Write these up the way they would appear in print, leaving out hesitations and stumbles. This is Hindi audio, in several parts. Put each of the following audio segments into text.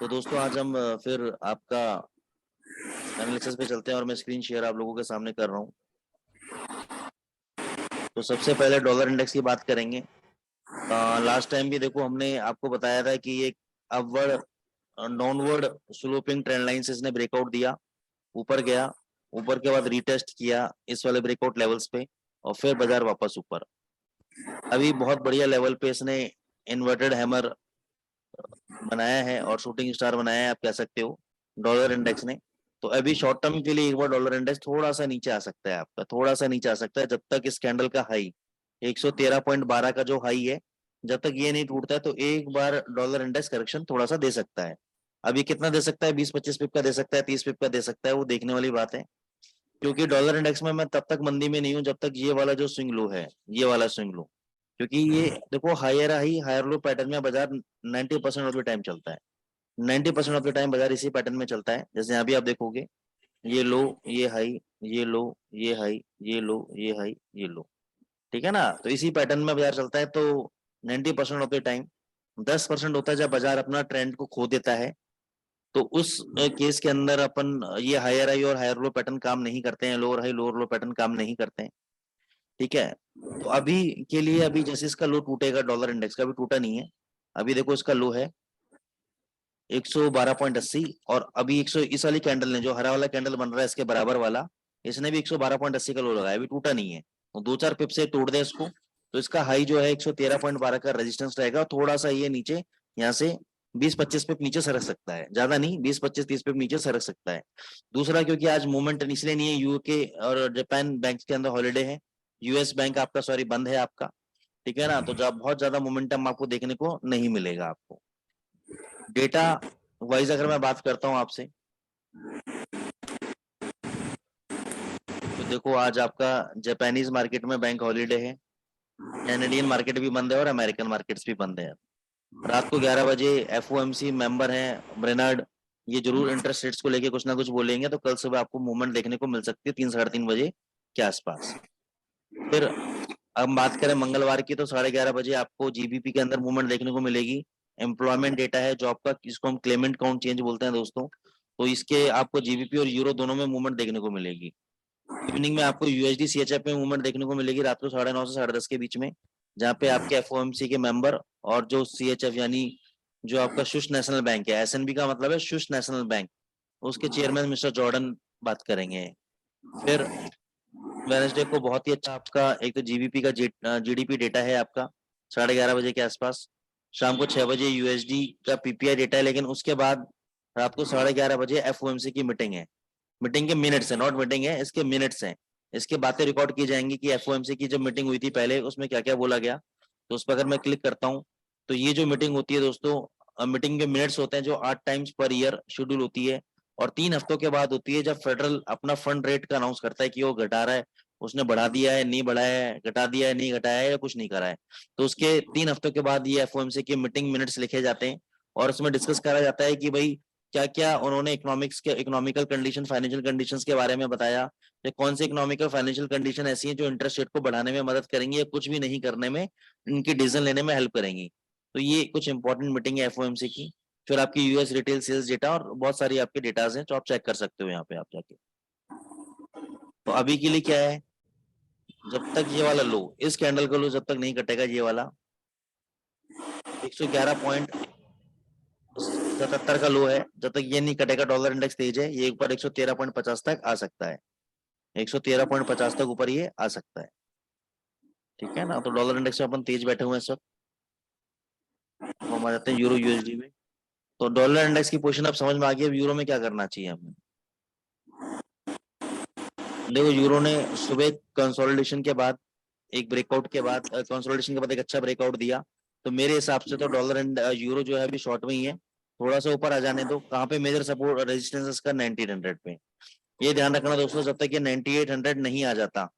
तो दोस्तों आज हम फिर आपका एनालिसिस पे चलते हैं और मैं स्क्रीन शेयर आप लोगों के सामने कर रहा हूँ। तो सबसे पहले डॉलर इंडेक्स की बात करेंगे। लास्ट टाइम भी देखो हमने आपको बताया था कि ये upward downward sloping trend line से इसने ब्रेकआउट दिया, ऊपर गया, ऊपर के बाद रीटेस्ट किया इस वाले ब्रेकआउट लेवल्स पे और फिर बाजार वापस ऊपर। अभी बहुत बढ़िया लेवल पे इसने इन्वर्टेड हैमर बनाया है और शूटिंग स्टार बनाया है, आप कह सकते हो डॉलर इंडेक्स ने। तो अभी शॉर्ट टर्म के लिए एक बार डॉलर इंडेक्स थोड़ा सा नीचे आ सकता है, आपका थोड़ा सा नीचे आ सकता है जब तक इस कैंडल का हाई 113.12 का जो हाई है, जब तक ये नहीं टूटता है तो एक बार डॉलर इंडेक्स करेक्शन थोड़ा सा दे सकता है। अभी कितना दे सकता है, 20-25 पिप का दे सकता है, 30 पिप का दे सकता है, वो देखने वाली बात है। क्योंकि डॉलर इंडेक्स में मैं तब तक मंदी में नहीं हूं जब तक ये वाला जो स्विंग लो है, ये वाला स्विंग लो, क्योंकि ये देखो higher high higher low pattern में बाजार 90% ऑफ द टाइम चलता है। 90% ऑफ द टाइम बाजार इसी पैटर्न में चलता है। जैसे यहाँ भी आप देखोगे ये लो, ये हाई, ये लो, ये हाई, ये लो, ये हाई, ये लो, ठीक है ना। तो इसी पैटर्न में बाजार चलता है। तो 90% ऑफ द टाइम 10% होता है जब बाजार अपना ट्रेंड को खो देता है। तो उस केस के अंदर अपन ये हायर हाई और हायर लो पैटर्न काम नहीं करते हैं, लोअर हाई लोअर लो पैटर्न काम नहीं करते हैं, ठीक है। तो अभी के लिए अभी जैसे इसका लो टूटेगा, डॉलर इंडेक्स का भी टूटा नहीं है। अभी देखो इसका लो है 112.80 और अभी 100 इस वाली कैंडल ने जो हरा वाला कैंडल बन रहा है इसके बराबर वाला, इसने भी 112.80 का लो लगाया, अभी टूटा नहीं है। तो 2-4 पिप से तोड़ दे इसको तो इसका हाई जो है 113.12 का रेजिस्टेंस रहेगा। थोड़ा सा ये नीचे यहाँ से 20-25 पिप नीचे सरक सकता है, ज्यादा नहीं, 20-25-30 पिप नीचे सरक सकता है। दूसरा क्योंकि आज मूवमेंट इसलिए नहीं है, यूके और जापान बैंक के अंदर हॉलीडे है, यूएस बैंक आपका सॉरी बंद है आपका, ठीक है ना। तो जब बहुत ज्यादा मोमेंटम आपको देखने को नहीं मिलेगा आपको। डेटा वाइज अगर मैं बात करता हूं आपसे, तो देखो आज आपका जापानीज मार्केट में बैंक हॉलीडे है, कैनेडियन मार्केट भी बंद है और अमेरिकन मार्केट्स भी बंद है। रात को 11 बजे एफओएमसी मेंबर हैं ब्रेनार्ड, ये जरूर इंटरेस्ट रेट्स को लेके कुछ ना कुछ बोलेंगे, तो कल सुबह आपको मूवमेंट देखने को मिल सकती है 3-3:30 बजे के आसपास। फिर अब बात करें मंगलवार की, तो 11:30 बजे आपको जीबीपी के अंदर मूवमेंट देखने को मिलेगी। एम्प्लॉयमेंट डेटा है जॉब का, इसको हम क्लेमेंट काउंट चेंज बोलते हैं दोस्तों। तो इसके आपको जीबीपी और यूरो दोनों में मूवमेंट देखने को मिलेगी। इवनिंग में आपको यूएसडी सीएचएफ में मूवमेंट देखने को मिलेगी रात को 9:30 से 10:30 के बीच में, जहाँ पे आपके एफओएमसी के मेंबर और जो सीएचएफ यानी जो आपका शुश नेशनल बैंक है, एसएनबी का मतलब है शुश नेशनल बैंक, उसके चेयरमैन मिस्टर जॉर्डन बात करेंगे। फिर वेडनेसडे को बहुत ही अच्छा आपका एक तो जीबीपी का जीडीपी डेटा है आपका 11:30 बजे के आसपास। शाम को 6 बजे यूएसडी का पीपीआई डेटा है, लेकिन उसके बाद रात को 11:30 बजे एफओएमसी की मीटिंग है। मीटिंग के मिनट्स है, नॉट मीटिंग है, इसके मिनट्स हैं। इसके बातें रिकॉर्ड की जाएंगी कि एफओएमसी की जब मीटिंग हुई थी पहले उसमें क्या क्या बोला गया। तो उस पर अगर मैं क्लिक करता हूँ तो ये जो मीटिंग होती है दोस्तों, मीटिंग के मिनट्स होते हैं जो 8 टाइम्स पर ईयर शेड्यूल होती है और 3 हफ्तों के बाद होती है, जब फेडरल अपना फंड रेट का अनाउंस करता है कि वो घटा रहा है, उसने बढ़ा दिया है, नहीं बढ़ाया है, घटा दिया है, नहीं घटाया है, या कुछ नहीं करा है। तो उसके 3 हफ्तों के बाद ये एफओएमसी के मीटिंग मिनट्स लिखे जाते हैं और उसमें डिस्कस करा जाता है कि भाई क्या क्या उन्होंने इकोनॉमिक्स के इकोनॉमिकल कंडीशन फाइनेंशियल कंडीशंस के बारे में बताया, या कौन से इकोनॉमिकल फाइनेंशियल कंडीशन ऐसी हैं जो इंटरेस्ट रेट को बढ़ाने में मदद करेंगी या कुछ भी नहीं करने में इनकी डिसीजन लेने में हेल्प करेंगी। तो ये कुछ इंपॉर्टेंट मीटिंग है एफओएमसी की। फिर आपकी यूएस रिटेल सेल्स डेटा और बहुत सारी आपके डेटाज हैं जो आप चेक कर सकते हो यहाँ पे आप जाके। तो अभी के लिए क्या है, जब तक ये वाला लो, इस कैंडल का लो जब तक नहीं कटेगा, ये वाला 111.77 का लो है, जब तक ये नहीं कटेगा डॉलर इंडेक्स तेज है, ये ऊपर 113.50 तक आ सकता है, 113.50 तक ऊपर ये आ सकता है, ठीक है ना। तो डॉलर इंडेक्स में अपन तेज बैठे हुए हैं सब। तो हम आ जाते हैं यूरो यूएसडी में। तो डॉलर इंडेक्स की पोजीशन अब समझ में आ गई, अब यूरो में क्या करना चाहिए हमें। देखो यूरो ने सुबह कंसोलिडेशन के बाद एक ब्रेकआउट के बाद कंसोलिडेशन के बाद एक अच्छा ब्रेकआउट दिया। तो मेरे हिसाब से तो डॉलर एंड यूरो जो है अभी शॉर्ट में ही है, थोड़ा सा ऊपर आ जाने दो। कहाँ पे मेजर सपोर्ट रेजिस्टेंस इसका 9800 पे। ये ध्यान रखना दोस्तों, जब तक ये 9800 नहीं आ जाता,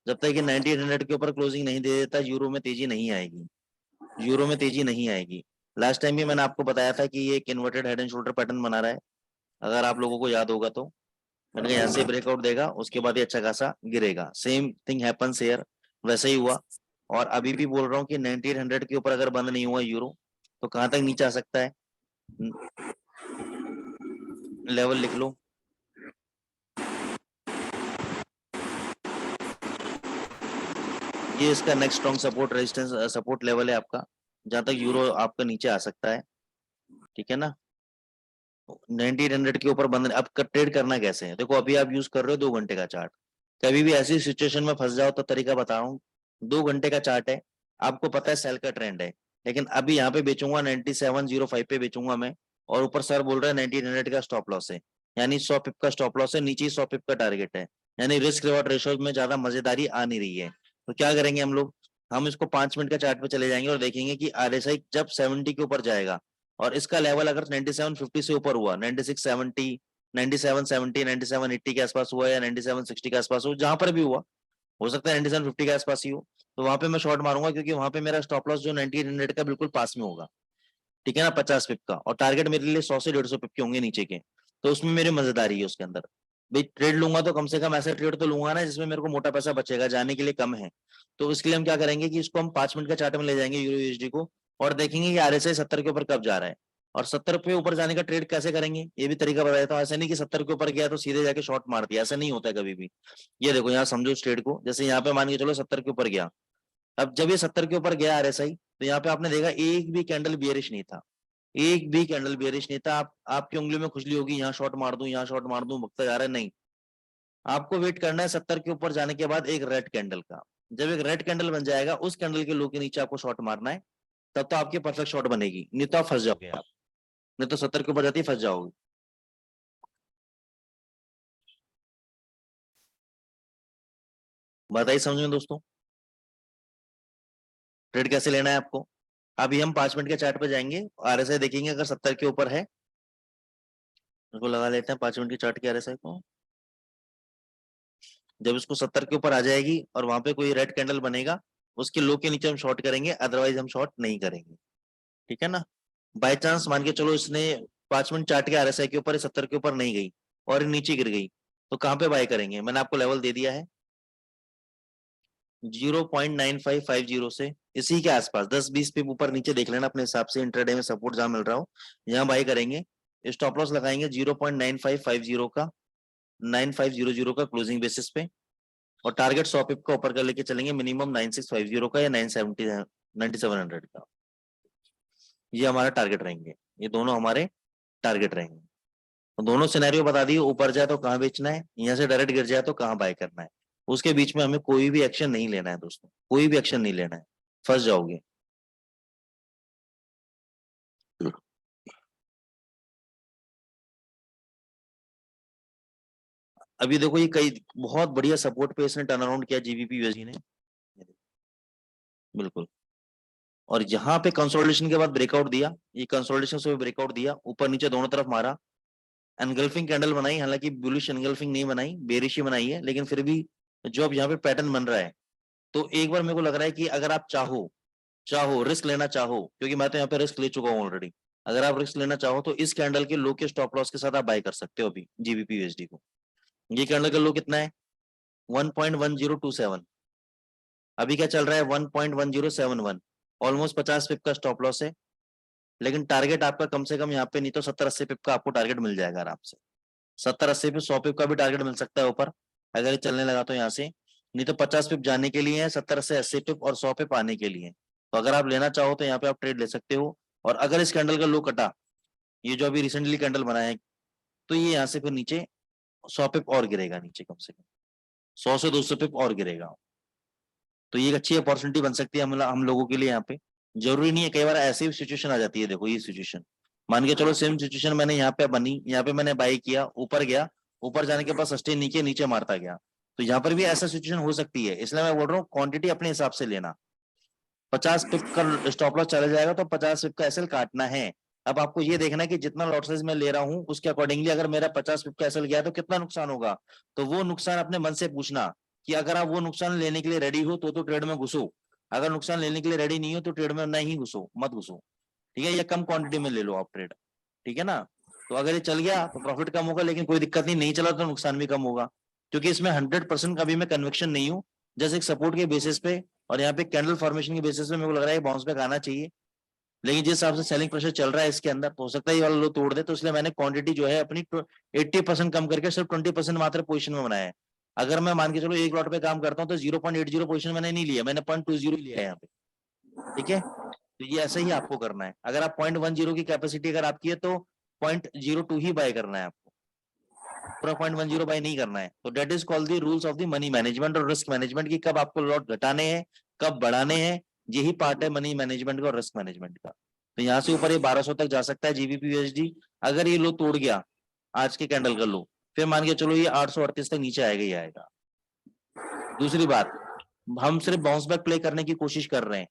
जब तक ये 9800 के ऊपर क्लोजिंग नहीं दे देता, यूरो में तेजी नहीं आएगी, यूरो में तेजी नहीं आएगी। लास्ट टाइम भी मैंने आपको बताया था कि ये एक inverted head and shoulder pattern बना रहा है, अगर आप लोगों को याद होगा तो। मैंने कहा यहाँ से ब्रेकआउट देगा उसके बाद ये अच्छा खासा गिरेगा, सेम थिंग हैपन्स हियर, वैसे ही हुआ। और अभी भी बोल रहा हूँ कि 9800 के ऊपर अगर बंद नहीं हुआ यूरो तो कहाँ तक नीचे आ सकता है, लेवल लिख लो। ये इसका next strong support resistance support level है आपका, जहां तक यूरो आपका नीचे आ सकता है, ठीक है ना। 1900 के ऊपर बंद। अब ट्रेड करना कैसे है, देखो अभी आप यूज कर रहे हो 2 घंटे का चार्ट। कभी भी ऐसी सिचुएशन में फंस जाओ तो तरीका बता रहा हूँ। 2 घंटे का चार्ट है, आपको पता है सेल का ट्रेंड है, लेकिन अभी यहाँ पे बेचूंगा 9705 पे बेचूंगा मैं, और ऊपर सर बोल रहे हैं 1900 का स्टॉप लॉस है, यानी 100 पिप का स्टॉप लॉस है, नीचे 100 पिप का टारगेट है, यानी रिस्क रिवॉर्ड रेशियो में ज्यादा मजेदारी आ नहीं रही है। तो क्या करेंगे हम लोग, हम इसको 5 मिनट का चार्ट पे चले जाएंगे और देखेंगे कि आरएसआई जब 70 के ऊपर जाएगा और इसका लेवल अगर 9750 से ऊपर हुआ, 9670, 9770, 9780 के आसपास हुआ या 9760 के आसपास हो, जहां पर भी हुआ, हो सकता है 9750 के आसपास ही हो, तो वहां पे मैं शॉर्ट मारूंगा, क्योंकि वहां पे मेरा स्टॉप लॉस जो 1900 का बिल्कुल पास में होगा, ठीक है ना, 50 पिप का, और टारगेट मेरे लिए 100 से 150 पिप के होंगे नीचे के। तो उसमें मेरी मजेदारी है उसके अंदर। भाई ट्रेड लूंगा तो कम से कम ऐसा ट्रेड तो लूंगा ना जिसमें मेरे को मोटा पैसा बचेगा, जाने के लिए कम है। तो इसके लिए हम क्या करेंगे कि इसको हम 5 मिनट का चार्ट में ले जाएंगे यूरो यूएसडी को, और देखेंगे कि आरएसआई 70 के ऊपर कब जा रहा है, और 70 पे ऊपर जाने का ट्रेड कैसे करेंगे ये भी तरीका बता देता हूँ। ऐसा नहीं कि 70 के ऊपर गया तो सीधे जाके शॉर्ट मार दिया, ऐसा नहीं होता है कभी भी। ये देखो यहाँ समझो इस ट्रेड को, जैसे यहाँ पे मान के चलो 70 के ऊपर गया, अब जब ये 70 के ऊपर गया आरएसआई, तो यहाँ पे आपने देखा एक भी कैंडल बियरिश नहीं था, एक भी कैंडल बियरिश नहीं था। आप आपकी उंगली में खुजली होगी, यहाँ शॉर्ट मार दूं, यहाँ शॉर्ट मार दूं, भगता जा रहा है, नहीं। आपको वेट करना है 70 के ऊपर जाने के बाद एक रेड कैंडल का। जब एक रेड कैंडल बन जाएगा, उस कैंडल के लो के नीचे आपको शॉर्ट मारना है, तब तो आपकी परफेक्ट शॉर्ट बनेगी, नहीं तो आप फंस जाओगे आप, नहीं तो 70 के ऊपर जाती फंस जाओगे। बताइए समझ में दोस्तों, ट्रेड कैसे लेना है आपको। अभी हम 5 मिनट के चार्ट पे जाएंगे, आरएसआई देखेंगे, अगर 70 के ऊपर है, इसको लगा लेते हैं 5 मिनट की चार्ट के आरएसआई को। जब इसको 70 के ऊपर आ जाएगी और वहां पे कोई रेड कैंडल बनेगा, उसके लो के नीचे हम शॉर्ट करेंगे, अदरवाइज हम शॉर्ट नहीं करेंगे, ठीक है ना। बाय चांस मान के चलो इसने 5 मिनट चार्ट के आरएसआई के ऊपर 70 के ऊपर नहीं गई और नीचे गिर गई, तो कहां पे बाय करेंगे, मैंने आपको लेवल दे दिया है 0.9550 से इसी के आसपास 10-20 पे ऊपर नीचे देख लेना अपने हिसाब से, इंट्राडे में सपोर्ट जहां मिल रहा हो यहाँ बाय करेंगे। स्टॉप लॉस लगाएंगे 0.9550 का, 9500 का क्लोजिंग बेसिस पे, और टारगेट 100 पिप का ऊपर का लेके चलेंगे, मिनिमम 9650 का या 970 9700 का। ये हमारा टारगेट रहेंगे, ये दोनों हमारे टारगेट रहेंगे। तो दोनों सिनेरियो बता दिए, ऊपर जाए तो कहाँ बेचना है, यहाँ से डायरेक्ट गिर जाए तो कहाँ बाय करना है। उसके बीच में हमें कोई भी एक्शन नहीं लेना है दोस्तों, कोई भी एक्शन नहीं लेना है, फंस जाओगे। अभी देखो ये कई बहुत बढ़िया सपोर्ट पे इसने टर्न अराउंड किया जीबीपी यूएसडी ने, बिल्कुल। और यहाँ पे कंसोलिडेशन के बाद ब्रेकआउट दिया, ये कंसोलिडेशन से ब्रेकआउट दिया, ऊपर नीचे दोनों तरफ मारा, एनगल्फिंग कैंडल बनाई, हालांकि बुलिश एनगल्फिंग नहीं बनाई, बेरिश ही बनाई है, लेकिन फिर भी जो अब यहाँ पे पैटर्न बन रहा है, तो एक बार मेरे को लग रहा है कि अगर आप चाहो चाहो रिस्क लेना चाहो, क्योंकि मैं तो यहाँ पे रिस्क ले चुका हूँ ऑलरेडी, अगर आप रिस्क लेना चाहो तो इस कैंडल के लो के स्टॉप लॉस के साथ आप बाय कर सकते हो अभी जीबीपी यूएसडी को। ये कैंडल का लो कितना है, 1.1027, अभी क्या चल रहा है 1.1071, ऑलमोस्ट 50 पिप का स्टॉप लॉस है, लेकिन टारगेट आपका कम से कम यहाँ पे नहीं तो 70-80 पिप का आपको टारगेट मिल जाएगा आराम से, 70-80 पे 100 पिप का भी टारगेट मिल सकता है ऊपर, अगर ये चलने लगा तो यहाँ से, नहीं तो 50 पिप जाने के लिए है, 70 से 80 पिप और 100 पिप आने के लिए। तो अगर आप लेना चाहो तो यहाँ पे आप ट्रेड ले सकते हो। और अगर इस कैंडल का लो कटा, ये जो अभी रिसेंटली कैंडल बनाया है, तो ये यहाँ से फिर नीचे 100 पिप और गिरेगा, नीचे कम से कम 100 से 200 पिप और गिरेगा। तो ये एक अच्छी अपॉर्चुनिटी बन सकती है हम लोगों के लिए यहाँ पे। जरूरी नहीं है, कई बार ऐसी सिचुएशन आ जाती है, देखो ये सिचुएशन मान के चलो सेम सिचुएशन मैंने यहाँ पे बनी, यहाँ पे मैंने बाई किया, ऊपर गया, ऊपर जाने के बाद सस्टेन नीचे नीचे मारता गया, तो यहाँ पर भी ऐसा सिचुएशन हो सकती है, इसलिए मैं बोल रहा हूँ क्वांटिटी अपने हिसाब से लेना। 50 पिप का स्टॉप लॉस चला जाएगा तो 50 पिप का एसएल काटना है। अब आपको ये देखना है कि जितना लॉट साइज मैं ले रहा हूँ उसके अकॉर्डिंगली अगर मेरा 50 पिप का एसएल गया तो कितना नुकसान होगा, तो वो नुकसान अपने मन से पूछना कि अगर आप वो नुकसान लेने के लिए रेडी हो तो ट्रेड में घुसो, अगर नुकसान लेने के लिए रेडी नहीं हो तो ट्रेड में नहीं घुसो, मत घुसो, ठीक है, या कम क्वांटिटी में ले लो आप ट्रेड, ठीक है ना। तो अगर ये चल गया तो प्रॉफिट कम होगा, लेकिन कोई दिक्कत नहीं, नहीं चला तो नुकसान भी कम होगा, क्योंकि इसमें 100% कभी मैं कन्विक्शन नहीं हूँ, जैसे एक सपोर्ट के बेसिस पे और यहाँ पे कैंडल फॉर्मेशन के बेसिस पे मेरे को लग रहा है बाउंस बैक आना चाहिए, लेकिन जिस हिसाब से सेलिंग प्रेशर चल रहा है इसके अंदर, तो हो सकता है ये वाला लो तोड़ दे, तो इसलिए मैंने क्वांटिटी जो है अपनी 80% कम करके सिर्फ 20% मात्र पोजीशन में बनाया है। अगर मैं मान के चलो एक लॉट पे काम करता हूँ तो 0.80 पोजीशन मैंने नहीं लिया, मैंने 0.20 लिया है यहाँ पे। ठीक है, तो ये ऐसे ही आपको करना है। अगर आप 0.10 की कैपेसिटी अगर आपकी है तो 0.02 ही बाय करना है आपको, पूरा 0.10 बाय नहीं करना है। तो that is called the rules of the money management और रिस्क मैनेजमेंट की, कब आपको लॉट घटाने हैं कब बढ़ाने हैं, यही पार्ट है मनी मैनेजमेंट का और रिस्क मैनेजमेंट का। तो यहाँ से ऊपर ये 1200 तक जा सकता है जीबीपी यूएसडी। अगर ये लो तोड़ गया आज के कैंडल का लो, फिर मान के चलो ये 838 तक नीचे आएगा ही आएगा। दूसरी बात, हम सिर्फ बाउंस बैक प्ले करने की कोशिश कर रहे हैं,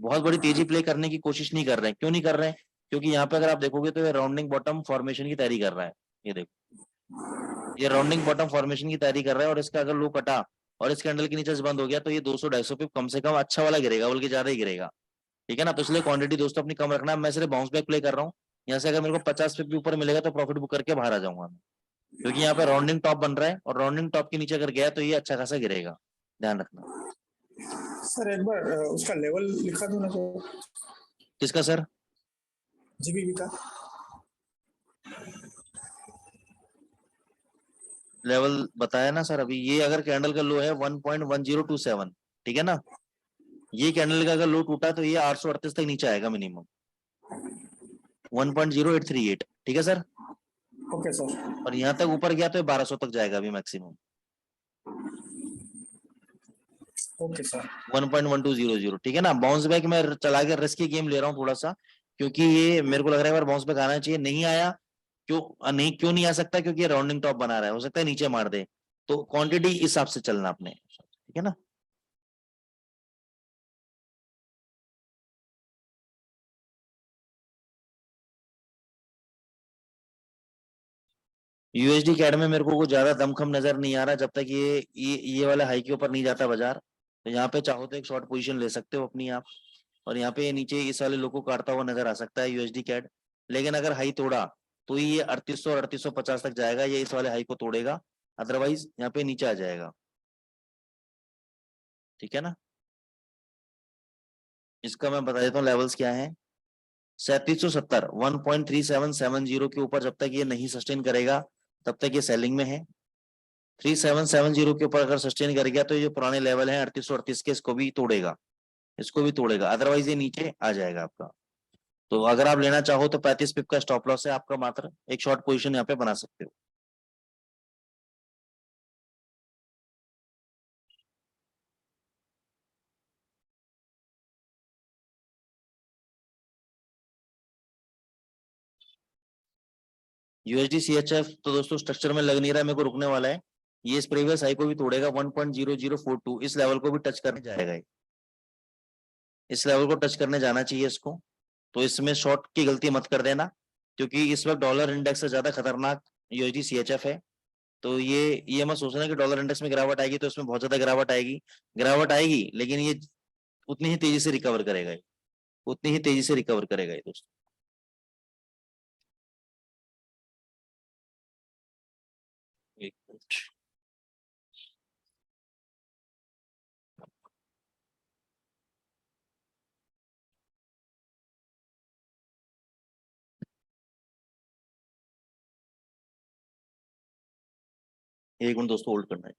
बहुत बड़ी तेजी प्ले करने की कोशिश नहीं कर रहे हैं। क्यों नहीं कर रहे हैं? क्योंकि यहाँ पे अगर आप देखोगे तो ये राउंडिंग बॉटम फॉर्मेशन की तैयारी कर रहा है। ये देखो, ये राउंडिंग बॉटम फॉर्मेशन की तैयारी कर रहा है, और इसका अगर लो कटा और इस कैंडल के नीचे बंद हो गया तो ये 200-250 पे कम से कम अच्छा वाला गिरेगा, बल्कि ज्यादा ही गिरेगा। ठीक है ना, तो इसलिए क्वांटिटी दोस्तों अपनी कम रखना है। मैं सिर्फ बाउंस बैक प्ले कर रहा हूँ, यहाँ से अगर मेरे को 50 पे ऊपर मिलेगा तो प्रॉफिट बुक करके बाहर आ जाऊंगा मैं, क्योंकि यहाँ पे राउंडिंग टॉप बन रहा है और राउंडिंग टॉप के नीचे अगर गया तो ये अच्छा खासा गिरेगा, ध्यान रखना। सर एक बार उसका लेवल लिखा दो ना सर। किसका सर? जीबीबी का लेवल बताया ना सर अभी। ये अगर कैंडल का लो है 1.1027, ठीक है ना, ये कैंडल का अगर लो टूटा तो ये 838 तक नीचे आएगा मिनिमम, 1.0838। ठीक है सर, ओके सर। और यहाँ तक ऊपर गया तो 1200 तक जाएगा अभी मैक्सिमम, ओके सर। 1.1200। ठीक है ना, बाउंस बैक में चला के रिस्की गेम ले रहा हूँ थोड़ा सा, क्योंकि ये मेरे को लग रहा है बाउंस बैक आना चाहिए, नहीं आया। क्यों नहीं आ सकता? क्योंकि ये राउंडिंग टॉप बना रहा है, हो सकता है नीचे मार दे। तो क्वांटिटी इस हिसाब से चलना अपने, ठीक है ना। यूएसडी कैड में मेरे को कुछ ज्यादा दमखम नजर नहीं आ रहा, जब तक ये वाले हाई के ऊपर नहीं जाता बाजार। तो यहाँ पे चाहो तो एक शॉर्ट पोजीशन ले सकते हो अपनी आप, और यहाँ पे नीचे इस वाले लो को काटता हुआ नजर आ सकता है यूएसडी कैड। लेकिन अगर हाई तोड़ा तो ये 3800 और 3850 तक जाएगा, ये इस वाले हाई को तोड़ेगा, अदरवाइज यहाँ पे नीचे आ जाएगा। ठीक है ना, इसका मैं बता देता हूँ लेवल्स क्या है। 3770, 1.3770 के ऊपर जब तक ये नहीं सस्टेन करेगा तब तक ये सेलिंग में है। 3770 के ऊपर अगर सस्टेन कर गया तो ये जो पुराने लेवल है 3838 के, इसको भी तोड़ेगा, इसको भी तोड़ेगा, अदरवाइज ये नीचे आ जाएगा आपका। तो अगर आप लेना चाहो तो 35 पिप का स्टॉप लॉस है आपका, मात्र एक शॉर्ट पोजीशन यहाँ पे बना सकते हो। यूएसडी सीएचएफ तो दोस्तों स्ट्रक्चर में लग नहीं रहा है मेरे को रुकने वाला है, ये इस प्रीवियस हाई को भी तोड़ेगा, 1.0042 इस लेवल को भी टच करने जाएगा ये, इस लेवल को टच करने जाना चाहिए इसको। तो इसमें शॉर्ट की गलती मत कर देना, क्योंकि इस वक्त डॉलर इंडेक्स से ज्यादा खतरनाक यूएसडी सीएचएफ है। तो ये मत सोचना कि डॉलर इंडेक्स में गिरावट आएगी तो इसमें बहुत ज्यादा गिरावट आएगी लेकिन ये उतनी ही तेजी से रिकवर करेगा, उतनी ही तेजी से रिकवर करेगा ये दोस्तों। एक मिनट, एक मिनट दोस्तों होल्ड करना है।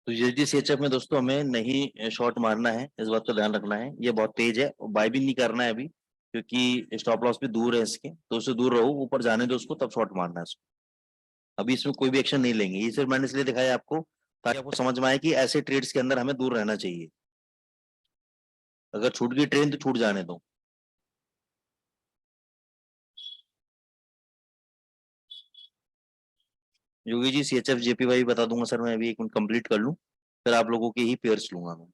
तो यूएसडी सीएचएफ में दोस्तों हमें नहीं शॉर्ट मारना है, इस बात का ध्यान रखना है। ये बहुत तेज है और बाय भी नहीं करना है अभी, क्योंकि स्टॉप लॉस भी दूर है इसके, तो उससे दूर रहो, ऊपर जाने दो उसको, तब शॉर्ट मारना है इसको। अभी इसमें कोई भी एक्शन नहीं लेंगे, ये सिर्फ मैंने इसलिए दिखाया आपको ताकि आपको समझ में आए कि ऐसे ट्रेड्स के अंदर हमें दूर रहना चाहिए। अगर छूट गई ट्रेन तो छूट जाने दो। योगी जी CHF JPY बता दूंगा सर, मैं अभी एक मिनट कंप्लीट कर लूं, फिर आप लोगों की ही पेयर्स लूंगा मैं।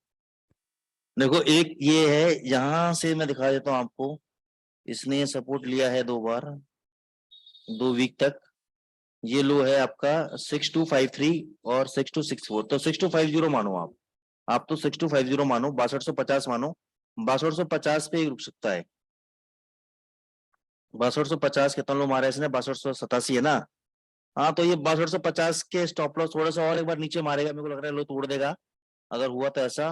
देखो एक ये है, यहां से मैं दिखा देता हूँ आपको। इसने सपोर्ट लिया है 2 बार, 2 वीक तक। ये लो है आपका 6253 और 6264, तो 6250 मानो आप तो 6250 मानो, 6250 मानो। 6250 पे ही रुक सकता है। 6250 कितना लो मारा है इसने, 6287 है ना। हाँ तो ये 6250 के स्टॉप लॉस थोड़ा सा और एक बार नीचे मारेगा, मेरे को लग रहा है लो तोड़ देगा, अगर हुआ तो ऐसा।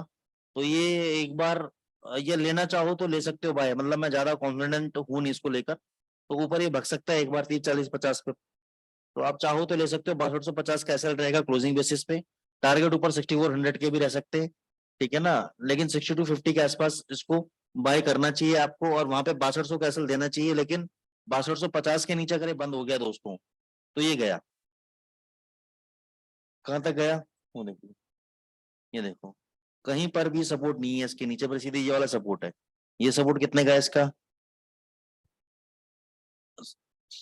तो ये एक बार ये लेना चाहो तो ले सकते हो भाई, मतलब मैं ज्यादा कॉन्फिडेंट हूं नहीं इसको लेकर। तो ऊपर ये भग सकता है एक बार 30 40 50 पे, तो आप चाहो तो ले सकते हो। 6250 का एसएल रहेगा क्लोजिंग बेसिस पे। टारगेट ऊपर 6400 के भी रह सकते हैं, ठीक है ना। लेकिन 6250 के आसपास इसको बाय करना चाहिए आपको, और वहां पे 6200 का एसएल देना चाहिए। लेकिन 6250 के नीचे अगर ये बंद हो गया दोस्तों, तो ये गया, कहां तक गया वो देखो, ये देखो, कहीं पर भी सपोर्ट नहीं है इसके नीचे, पर सीधे ये वाला सपोर्ट है। ये सपोर्ट कितने का है इसका,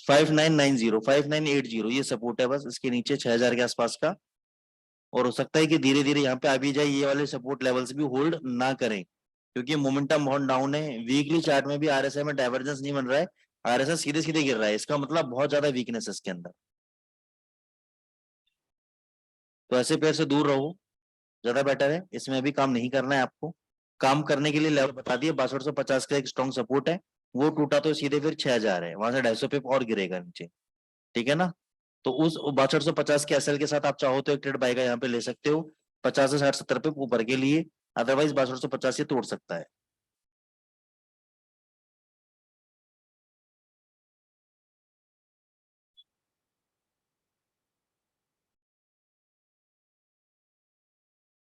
5990 ये सपोर्ट है बस इसके नीचे, 6000 के आसपास का। और हो सकता है कि धीरे धीरे यहाँ पे आ भी जाए, ये वाले सपोर्ट लेवल्स भी होल्ड ना करें, क्योंकि मोमेंटम बहुत डाउन है। वीकली चार्ट में भी आरएसआई में डाइवर्जेंस नहीं बन रहा है, आरएसआई सीधे सीधे गिर रहा है, इसका मतलब बहुत ज्यादा वीकनेस है इसके अंदर। तो ऐसे पेयर से दूर रहो, ज्यादा बेटर है, इसमें अभी काम नहीं करना है आपको। काम करने के लिए लेवल बता दिए, 6250 का एक स्ट्रॉन्ग सपोर्ट है, वो टूटा तो सीधे फिर 6000 है, वहां से 250 पे और गिरेगा नीचे, ठीक है ना। तो उस 6250 के एसएल के साथ आप चाहो तो एक ट्रेड बाय का यहाँ पे ले सकते हो, 50 से 60 70 पे ऊपर के लिए। अदरवाइज 6250 ये तोड़ सकता है।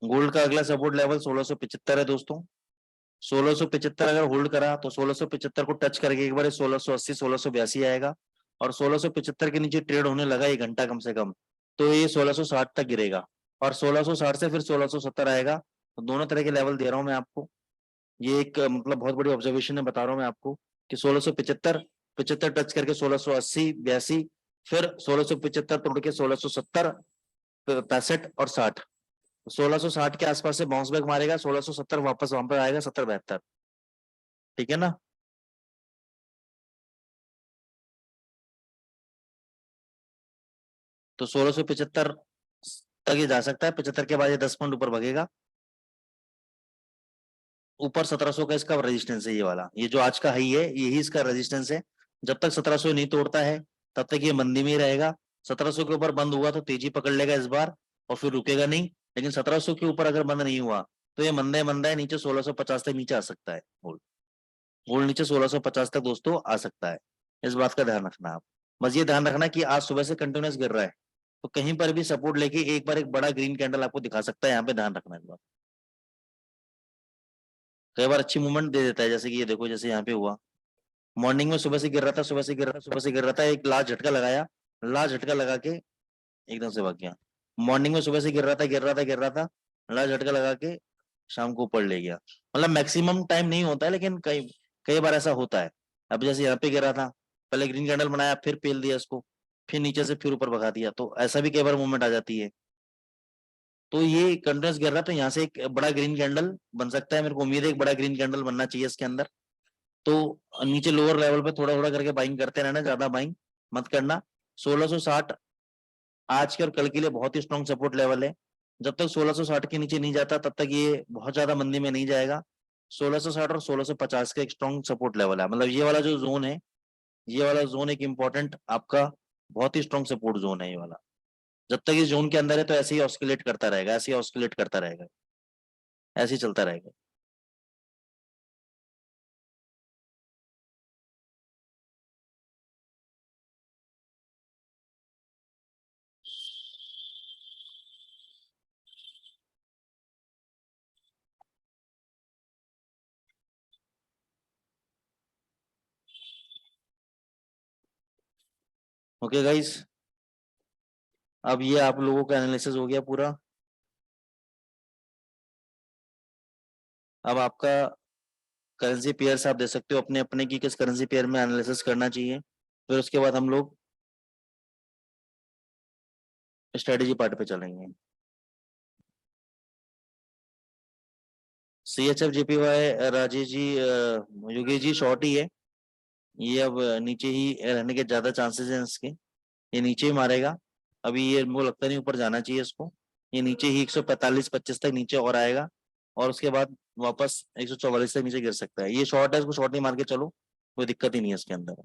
गोल्ड का अगला सपोर्ट लेवल 1675 है दोस्तों। 1675 अगर होल्ड करा तो 1675 को टच करके एक बार 1680 1682 आएगा, और 1675 के नीचे ट्रेड होने लगा 1 घंटा कम से कम, तो ये 1660 तक गिरेगा। और 1660 से फिर 1670 आएगा। तो दोनों तरह के लेवल दे रहा हूं मैं आपको। ये एक मतलब बहुत बड़ी ऑब्जर्वेशन है, बता रहा हूँ मैं आपको कि 1675 75 टच करके 1680 82, फिर 1675 तोड़ के 1670 65 और 60। 1660 के आसपास से बाउंस बैक मारेगा, 1670 वापस वहां पर आएगा 70 72, ठीक है ना। तो 1675 तक ये जा सकता है, 75 के बाद ये 10 पॉइंट ऊपर भगेगा। ऊपर 1700 का इसका रेजिस्टेंस है, ये वाला, ये जो आज का हाई है यही इसका रेजिस्टेंस है। जब तक 1700 नहीं तोड़ता है तब तक ये मंदी में ही रहेगा। 1700 के ऊपर बंद हुआ तो तेजी पकड़ लेगा इस बार, और फिर रुकेगा नहीं। लेकिन 1700 के ऊपर अगर बंद नहीं हुआ तो ये मंदा है नीचे 1650 तक नीचे आ सकता है गोल्ड। गोल्ड नीचे 1650 तक दोस्तों आ सकता है, इस बात का ध्यान रखना आप। बस ये ध्यान रखना कि आज सुबह से कंटिन्यूस गिर रहा है, तो कहीं पर भी सपोर्ट लेके एक बार एक बड़ा ग्रीन कैंडल आपको दिखा सकता है, यहाँ पे ध्यान रखना इस बात। कई बार अच्छी मूवमेंट दे देता है, जैसे कि ये देखो, जैसे यहाँ पे हुआ मॉर्निंग में, सुबह से गिर रहा था, सुबह से गिर रहा था, एक लास्ट झटका लगाया, लास्ट झटका लगा के एकदम से भाग गया। मॉर्निंग में सुबह से गिर रहा था, लास्ट झटका लगा के शाम को ऊपर ले गया। मतलब मैक्सिमम टाइम नहीं होता है, लेकिन कई कई बार ऐसा होता है। अब जैसे यहाँ पे गिरा था, पहले ग्रीन कैंडल बनाया, फिर पेल दिया इसको, फिर नीचे से फिर ऊपर भगा दिया, तो ऐसा भी कई बार मूवमेंट आ जाती है। तो ये कंटिन्यूस गिर रहा, तो यहाँ से एक बड़ा ग्रीन कैंडल बन सकता है, मेरे को उम्मीद है एक बड़ा ग्रीन कैंडल बनना चाहिए इसके अंदर। तो नीचे लोअर लेवल पे थोड़ा थोड़ा करके बाइंग करते रहना, ज्यादा बाइंग मत करना। 1660 आज के और कल के लिए बहुत ही स्ट्रॉन्ग सपोर्ट लेवल है। जब तक 1660 के नीचे नहीं जाता तब तक ये बहुत ज्यादा मंदी में नहीं जाएगा। 1660 और 1650 का एक स्ट्रॉन्ग सपोर्ट लेवल है, मतलब ये वाला जो जोन है, ये वाला जोन एक इंपॉर्टेंट आपका बहुत ही स्ट्रॉन्ग सपोर्ट जोन है ये वाला। जब तक इस जोन के अंदर है तो ऐसे ही ऑस्किलेट करता रहेगा, ऐसे ही ऑस्किलेट करता रहेगा, ऐसे ही चलता रहेगा। ओके गाइस, अब ये आप लोगों का एनालिसिस हो गया पूरा। अब आपका करेंसी पेयर्स आप दे सकते हो अपने अपने की किस करेंसी पेयर में एनालिसिस करना चाहिए, फिर उसके बाद हम लोग स्ट्रेटेजी पार्ट पे चलेंगे। CHF JPY Rajesh ji, Yogesh ji short ही है, ये अब नीचे ही रहने के ज्यादा चांसेस हैं इसके, ये नीचे ही मारेगा। अभी ये मुझे लगता नहीं ऊपर जाना चाहिए इसको, ये नीचे ही 145-25 तक नीचे और आएगा, और उसके बाद वापस 144 तक नीचे गिर सकता है। ये शॉर्ट है, इसको शॉर्ट नहीं मार के चलो, कोई दिक्कत ही नहीं है इसके अंदर।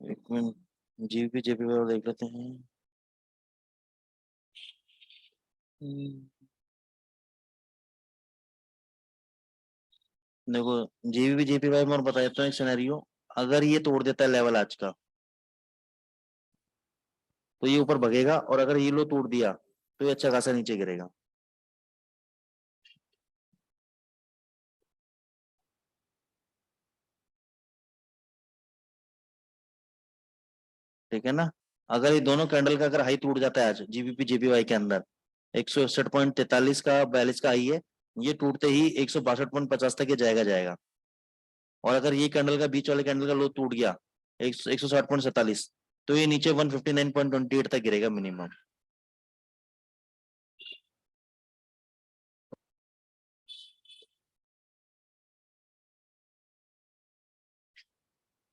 एक मिनट जीपी जेपी देख लेते हैं। देखो जीबी जेपी भाई मैं और बता देता हूँ एक सिनेरियो, अगर ये तोड़ देता है लेवल आज का तो ये ऊपर भगेगा, और अगर ये लो तोड़ दिया तो ये अच्छा खासा नीचे गिरेगा। ठीक है ना, अगर ये दोनों कैंडल का अगर हाई टूट जाता है आज जीबीपी जेपीवाई के अंदर, 161.43 का 42 का हाई है, ये टूटते ही 162.50 तक ये जाएगा। और अगर ये कैंडल का बीच वाले कैंडल का लो टूट गया 160.47, तो ये नीचे 159.28 तक गिरेगा मिनिमम।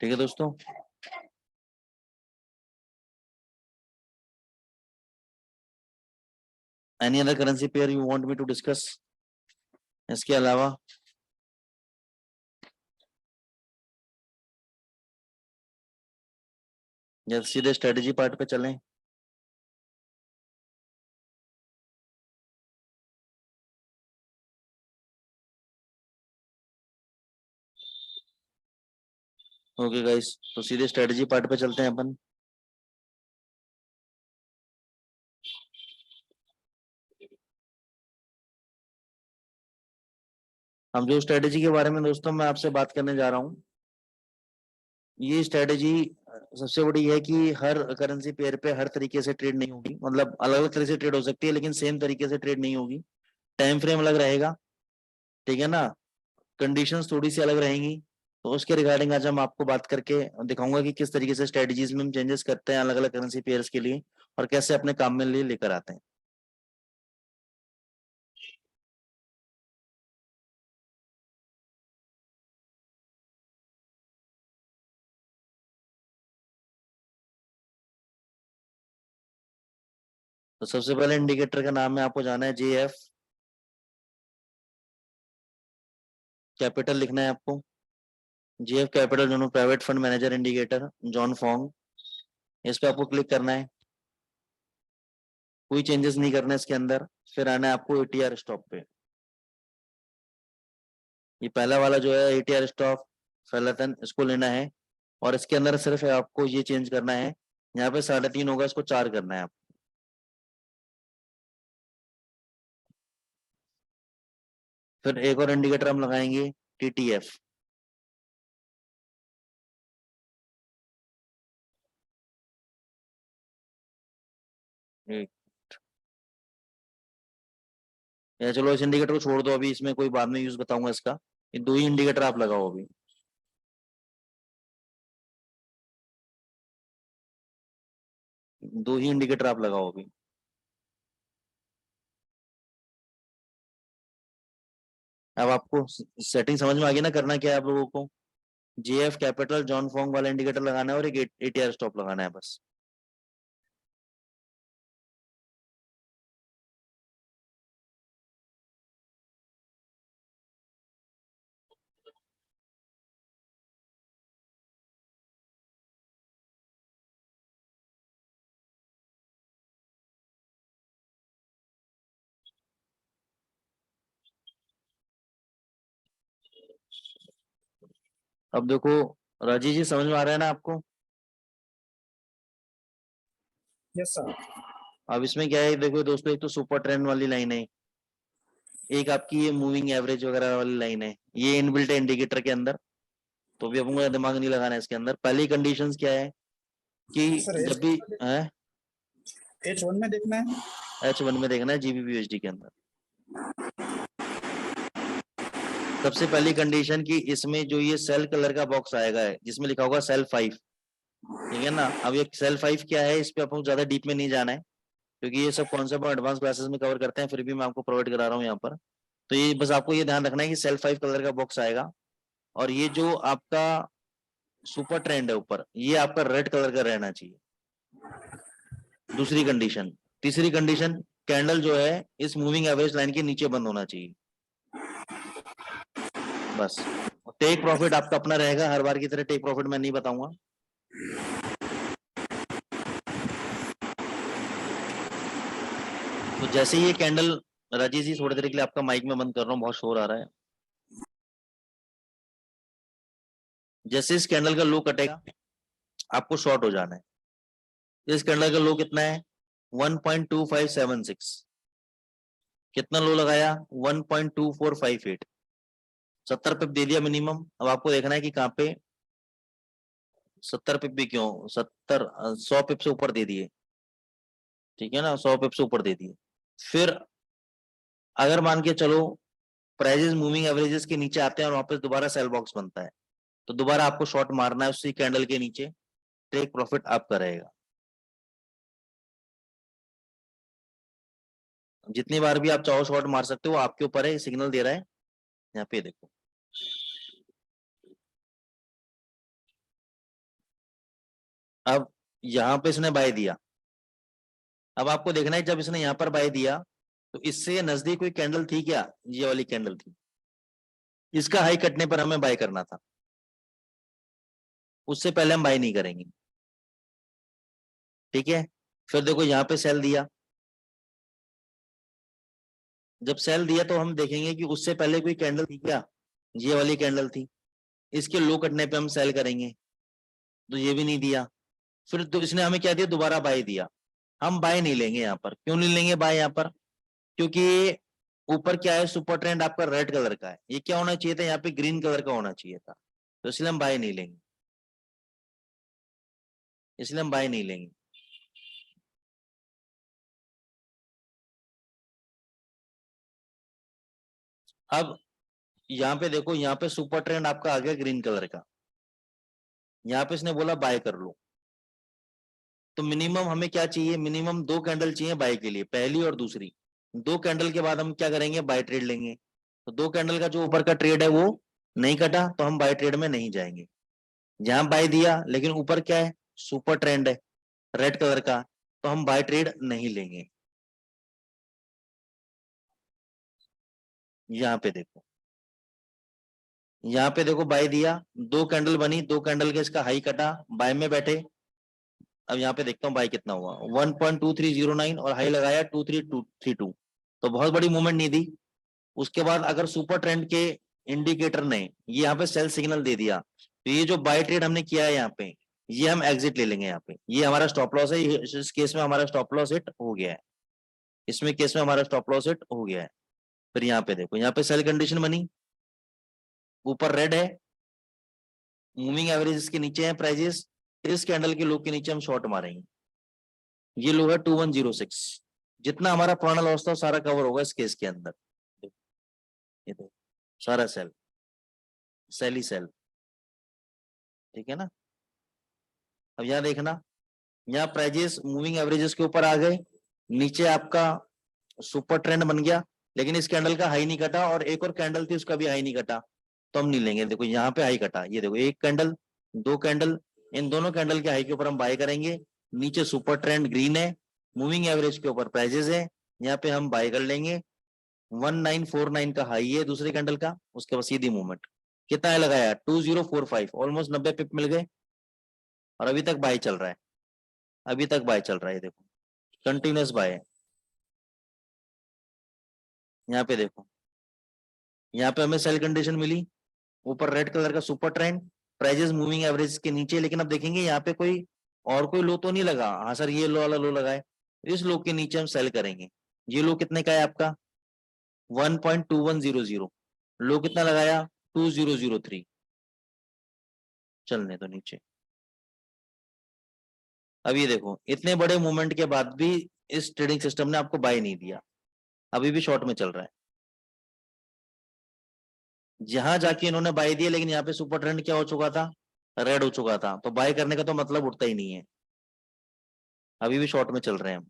ठीक है दोस्तों, any other currency pair you want me to discuss इसके अलावा? या सीधे स्ट्रेटेजी पार्ट पे चलें? ओके गाइस, तो सीधे स्ट्रेटेजी पार्ट पे चलते हैं अपन। हम जो स्ट्रेटेजी के बारे में दोस्तों मैं आपसे बात करने जा रहा हूँ, ये स्ट्रेटेजी सबसे बड़ी है कि हर करेंसी पेयर पे हर तरीके से ट्रेड नहीं होगी, मतलब अलग अलग तरीके से ट्रेड हो सकती है लेकिन सेम तरीके से ट्रेड नहीं होगी। टाइम फ्रेम अलग रहेगा, ठीक है ना, कंडीशंस थोड़ी सी अलग रहेंगी। तो उसके रिगार्डिंग आज हम आपको बात करके दिखाऊंगा कि किस तरीके से स्ट्रेटेजीज में हम चेंजेस करते हैं अलग अलग करेंसी पेयर्स के लिए, और कैसे अपने काम में लिए लेकर आते हैं। तो सबसे पहले इंडिकेटर का नाम है, आपको जाना है JF कैपिटल, लिखना है आपको JF कैपिटल, दोनों private fund manager indicator John Fong, इस पे आपको क्लिक करना है, कोई चेंजेस नहीं करना है इसके अंदर। फिर आना है आपको ATR स्टॉप पे, ये पहला वाला जो है ATR स्टॉप फेलतन, इसको लेना है, और इसके अंदर सिर्फ आपको ये चेंज करना है, यहाँ पे 3.5 होगा, इसको 4 करना है आप। फिर एक और इंडिकेटर हम लगाएंगे TTF, या चलो इस इंडिकेटर को छोड़ दो अभी, इसमें कोई बाद में यूज बताऊंगा इसका, ये दो ही इंडिकेटर आप लगाओ अभी। दो ही इंडिकेटर आप लगाओ अभी। अब आपको सेटिंग समझ में आ गई ना, करना क्या है आप लोगों को, JF कैपिटल जॉन फॉन्ग वाला इंडिकेटर लगाना है और एक ATR स्टॉप लगाना है बस। अब देखो राजीव जी, समझ में आ रहा है ना आपको? Yes sir. अब इसमें क्या है, देखो दोस्तों, एक तो सुपर ट्रेंड वाली लाइन है, एक आपकी ये मूविंग एवरेज वगैरह वाली लाइन है, ये इनबिल्ट है इंडिकेटर के अंदर, तो भी अपन को दिमाग नहीं लगाना है इसके अंदर। पहली कंडीशंस क्या है कि सर जब भी है H1 में देखना है। H1 में देखना है GBP/USD के अंदर। सबसे पहली कंडीशन की इसमें जो ये सेल कलर का बॉक्स आएगा है जिसमें लिखा होगा सेल 5, ठीक है ना। अब ये सेल 5 क्या है, इस पे आपको ज्यादा डीप में नहीं जाना है क्योंकि ये सब कॉन्सेप्ट एडवांस क्लासेस में कवर करते हैं, फिर भी मैं आपको प्रोवाइड करा रहा हूँ यहाँ पर। तो ये बस आपको ये ध्यान रखना है कि सेल 5 कलर का बॉक्स आएगा और ये जो आपका सुपर ट्रेंड है ऊपर, ये आपका रेड कलर का रहना चाहिए, दूसरी कंडीशन। तीसरी कंडीशन, कैंडल जो है इस मूविंग एवरेज लाइन के नीचे बंद होना चाहिए, बस। टेक प्रॉफिट आपका अपना रहेगा, हर बार की तरह टेक प्रॉफिट मैं नहीं बताऊंगा। तो जैसे ये कैंडल, राजीव जी थोड़ी देर के लिए आपका माइक में बंद कर रहा हूँ, बहुत शोर आ रहा है। जैसे इस कैंडल का लो कटेगा आपको शॉर्ट हो जाना है। इस कैंडल का लो कितना है 1.2576, कितना लो लगाया 1.2458, 70 पिप दे दिया मिनिमम। अब आपको देखना है कि कहाँ पे 70 पिप भी क्यों, 100 पिप से ऊपर दे दिए, ठीक है ना, 100 पिप से ऊपर दे दिए। फिर अगर मान के चलो प्राइजेस मूविंग एवरेजेस के नीचे आते हैं और वापस दोबारा सेल बॉक्स बनता है, तो दोबारा आपको शॉर्ट मारना है उसी कैंडल के नीचे, टेक प्रॉफिट आपका रहेगा। जितनी बार भी आप चाहो शॉर्ट मार सकते हो, आपके ऊपर है, सिग्नल दे रहा है यहाँ पे देखो। अब यहाँ पे इसने बाय दिया, अब आपको देखना है जब इसने यहाँ पर बाय दिया तो इससे नजदीक कोई कैंडल थी क्या, ये वाली कैंडल थी, इसका हाई कटने पर हमें बाय करना था, उससे पहले हम बाय नहीं करेंगे, ठीक है। फिर देखो यहाँ पे सेल दिया, जब सेल दिया तो हम देखेंगे कि उससे पहले कोई कैंडल थी क्या, ये वाली कैंडल थी, इसके लो कटने पे हम सेल करेंगे, तो ये भी नहीं दिया। फिर तो इसने हमें क्या दिया, दोबारा बाय दिया, हम बाय नहीं लेंगे यहाँ पर। क्यों नहीं लेंगे बाय यहाँ पर, क्योंकि ऊपर क्या है, सुपर ट्रेंड आपका रेड कलर का है, ये क्या होना चाहिए था, यहाँ पे ग्रीन कलर का होना चाहिए था, तो इसलिए हम बाय नहीं लेंगे, इसलिए हम बाय नहीं लेंगे। अब यहाँ पे देखो, यहाँ पे सुपर ट्रेंड आपका आ गया ग्रीन कलर का, यहाँ पे इसने बोला बाय कर लो, तो मिनिमम हमें क्या चाहिए, मिनिमम 2 कैंडल चाहिए बाय के लिए, पहली और दूसरी। 2 कैंडल के बाद हम क्या करेंगे, बाय ट्रेड लेंगे। तो 2 कैंडल का जो ऊपर का ट्रेड है वो नहीं कटा तो हम बाय ट्रेड में नहीं जाएंगे। जहां बाय दिया लेकिन ऊपर क्या है, सुपर ट्रेंड है रेड कलर का, तो हम बाय ट्रेड नहीं लेंगे। यहाँ पे देखो, यहाँ पे देखो बाय दिया, 2 कैंडल बनी, 2 कैंडल के इसका हाई कटा, बाय में बैठे। अब यहाँ पे देखता हूँ बाय कितना हुआ, 1.2309 और हाई लगाया 23232, तो बहुत बड़ी मूवमेंट नहीं दी। उसके बाद अगर सुपर ट्रेंड के इंडिकेटर ने ये यहाँ पे सेल सिग्नल दे दिया, तो ये जो बाय ट्रेड हमने किया है यहाँ पे, ये हम एग्जिट ले लेंगे। यहाँ पे ये हमारा स्टॉप लॉस है, इस केस में हमारा स्टॉप लॉस हिट हो गया है, इसमें केस में हमारा स्टॉप लॉस हिट हो गया है। फिर यहाँ पे देखो, यहाँ पे सेल कंडीशन बनी, ऊपर रेड है, मूविंग एवरेज के नीचे है प्राइजेस, इस कैंडल के लो के नीचे हम शॉर्ट मारेंगे, ये लो है 2106, जितना हमारा पुराना लॉस था सारा कवर होगा इस केस के अंदर। ये देखो सारा सेल, सेल ही सेल, ठीक है ना। अब यहाँ देखना, यहाँ प्राइजेस मूविंग एवरेजेस के ऊपर आ गए, नीचे आपका सुपर ट्रेंड बन गया, लेकिन इस कैंडल का हाई नहीं कटा और एक और कैंडल थी उसका भी हाई नहीं कटा, तो हम नहीं लेंगे। देखो यहाँ पे हाई कटा, ये देखो एक कैंडल, 2 कैंडल, इन दोनों कैंडल के हाई के ऊपर हम बाय करेंगे। नीचे सुपर ट्रेंड ग्रीन है, मूविंग एवरेज के ऊपर प्राइजेस है, यहाँ पे हम बाय कर लेंगे। 1949 का हाई है दूसरे कैंडल का, उसके बाद सीधी मूवमेंट। कितना है लगाया 2045, ऑलमोस्ट 90 पिप मिल गए और अभी तक बाय चल रहा है, अभी तक बाय चल रहा है, देखो कंटिन्यूस बाय है। यहाँ पे देखो, यहाँ पे हमें सेल कंडीशन मिली, ऊपर रेड कलर का super trend, prices moving average के नीचे, लेकिन अब देखेंगे यहाँ पे कोई और कोई लो तो नहीं लगा। हाँ सर ये लो वाला लो लगा है, इस लो के नीचे हम सेल करेंगे। ये लो कितने का है आपका 1.2100, लो कितना लगाया 2003, चलने तो नीचे। अब ये देखो इतने बड़े मूवमेंट के बाद भी इस ट्रेडिंग सिस्टम ने आपको बाय नहीं दिया, अभी भी शॉर्ट में चल रहा है। जहां जाके इन्होंने बाय दिया, लेकिन यहाँ पे सुपर ट्रेंड क्या हो चुका था, रेड हो चुका था, तो बाय करने का तो मतलब उठता ही नहीं है। अभी भी शॉर्ट में चल रहे हैं हम,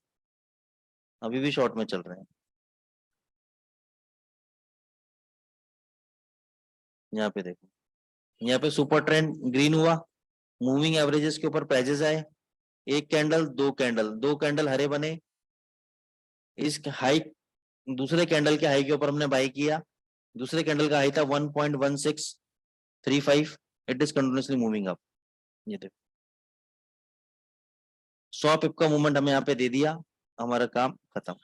अभी भी शॉर्ट में चल रहे हैं। यहाँ पे देखो, यहाँ पे सुपर ट्रेंड ग्रीन हुआ, मूविंग एवरेजेस के ऊपर प्राइजेस आए, एक कैंडल, दो कैंडल, दो कैंडल हरे बने, इस हाई, दूसरे कैंडल के हाई के ऊपर हमने बाय किया, दूसरे कैंडल का हाई था 1.1635, it is continuously moving up. ये देखो 100 पिप का मूवमेंट हमें यहाँ पे दे दिया, हमारा काम खत्म।